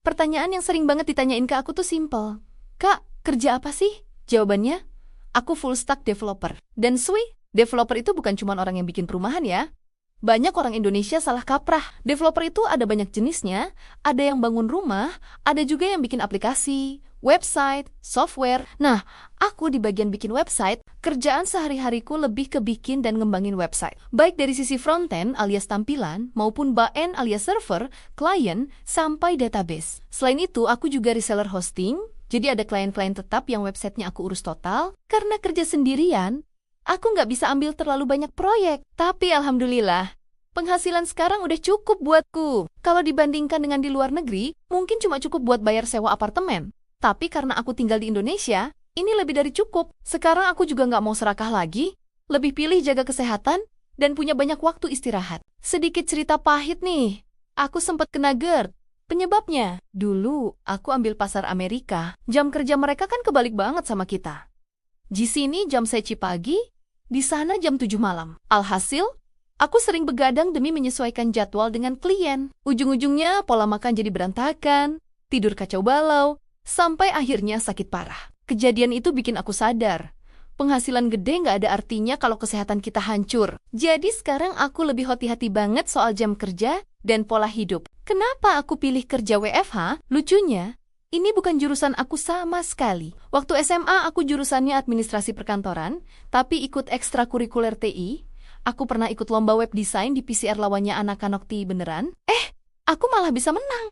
Pertanyaan yang sering banget ditanyain ke aku tuh simple. Kak, kerja apa sih? Jawabannya, aku full stack developer. Dan developer itu bukan cuma orang yang bikin perumahan ya. Banyak orang Indonesia salah kaprah. Developer itu ada banyak jenisnya, ada yang bangun rumah, ada juga yang bikin aplikasi, website, software. Nah, aku di bagian bikin website, kerjaan sehari-hariku lebih ke bikin dan ngembangin website. Baik dari sisi frontend alias tampilan, maupun backend alias server, klien, sampai database. Selain itu, aku juga reseller hosting, jadi ada klien-klien tetap yang websitenya aku urus total. Karena kerja sendirian, aku nggak bisa ambil terlalu banyak proyek. Tapi alhamdulillah, penghasilan sekarang udah cukup buatku. Kalau dibandingkan dengan di luar negeri, mungkin cuma cukup buat bayar sewa apartemen. Tapi karena aku tinggal di Indonesia, ini lebih dari cukup. Sekarang aku juga nggak mau serakah lagi, lebih pilih jaga kesehatan, dan punya banyak waktu istirahat. Sedikit cerita pahit nih, aku sempat kena GERD. Penyebabnya, dulu aku ambil pasar Amerika, jam kerja mereka kan kebalik banget sama kita. Di sini jam 1 pagi, di sana jam 7 malam. Alhasil, aku sering begadang demi menyesuaikan jadwal dengan klien. Ujung-ujungnya pola makan jadi berantakan, tidur kacau balau, sampai akhirnya sakit parah. Kejadian itu bikin aku sadar, penghasilan gede nggak ada artinya kalau kesehatan kita hancur. Jadi sekarang aku lebih hati-hati banget soal jam kerja dan pola hidup. Kenapa aku pilih kerja WFH? Lucunya, ini bukan jurusan aku sama sekali. Waktu SMA aku jurusannya administrasi perkantoran, tapi ikut ekstrakurikuler TI. Aku pernah ikut lomba web design di PCR lawannya anak-anak TI beneran. Aku malah bisa menang.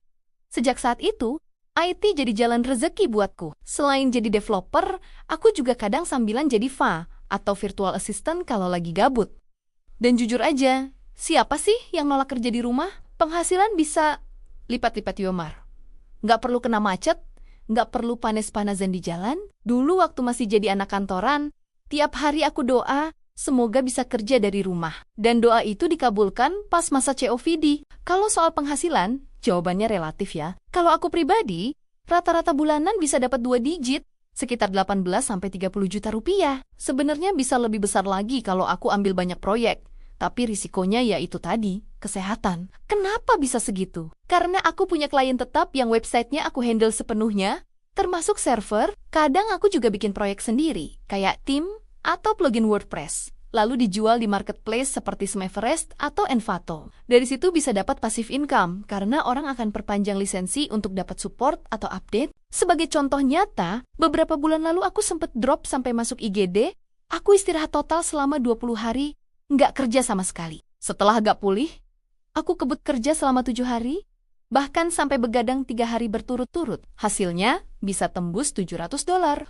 Sejak saat itu, IT jadi jalan rezeki buatku. Selain jadi developer, aku juga kadang sambilan jadi VA atau virtual assistant kalau lagi gabut. Dan jujur aja, siapa sih yang nolak kerja di rumah? Penghasilan bisa lipat-lipat Yomar. Nggak perlu kena macet, nggak perlu panas-panasan di jalan. Dulu waktu masih jadi anak kantoran, tiap hari aku doa, semoga bisa kerja dari rumah. Dan doa itu dikabulkan pas masa COVID. Kalau soal penghasilan, jawabannya relatif ya. Kalau aku pribadi, rata-rata bulanan bisa dapat 2 digit, sekitar 18-30 juta rupiah. Sebenarnya bisa lebih besar lagi kalau aku ambil banyak proyek. Tapi risikonya ya itu tadi, kesehatan. Kenapa bisa segitu? Karena aku punya klien tetap yang websitenya aku handle sepenuhnya, termasuk server. Kadang aku juga bikin proyek sendiri, kayak theme atau plugin WordPress. Lalu dijual di marketplace seperti Smaverest atau Envato. Dari situ bisa dapat passive income, karena orang akan perpanjang lisensi untuk dapat support atau update. Sebagai contoh nyata, beberapa bulan lalu aku sempat drop sampai masuk IGD, aku istirahat total selama 20 hari, nggak kerja sama sekali. Setelah agak pulih, aku kebut kerja selama 7 hari, bahkan sampai begadang 3 hari berturut-turut. Hasilnya bisa tembus $700.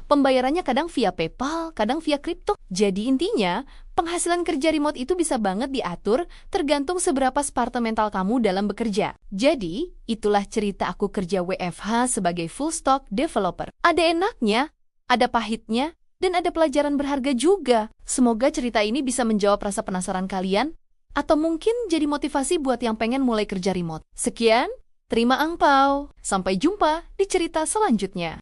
Pembayarannya kadang via PayPal, kadang via kripto. Jadi intinya, penghasilan kerja remote itu bisa banget diatur tergantung seberapa sparta mental kamu dalam bekerja. Jadi, itulah cerita aku kerja WFH sebagai full stack developer. Ada enaknya, ada pahitnya, dan ada pelajaran berharga juga. Semoga cerita ini bisa menjawab rasa penasaran kalian, atau mungkin jadi motivasi buat yang pengen mulai kerja remote. Sekian, terima angpau. Sampai jumpa di cerita selanjutnya.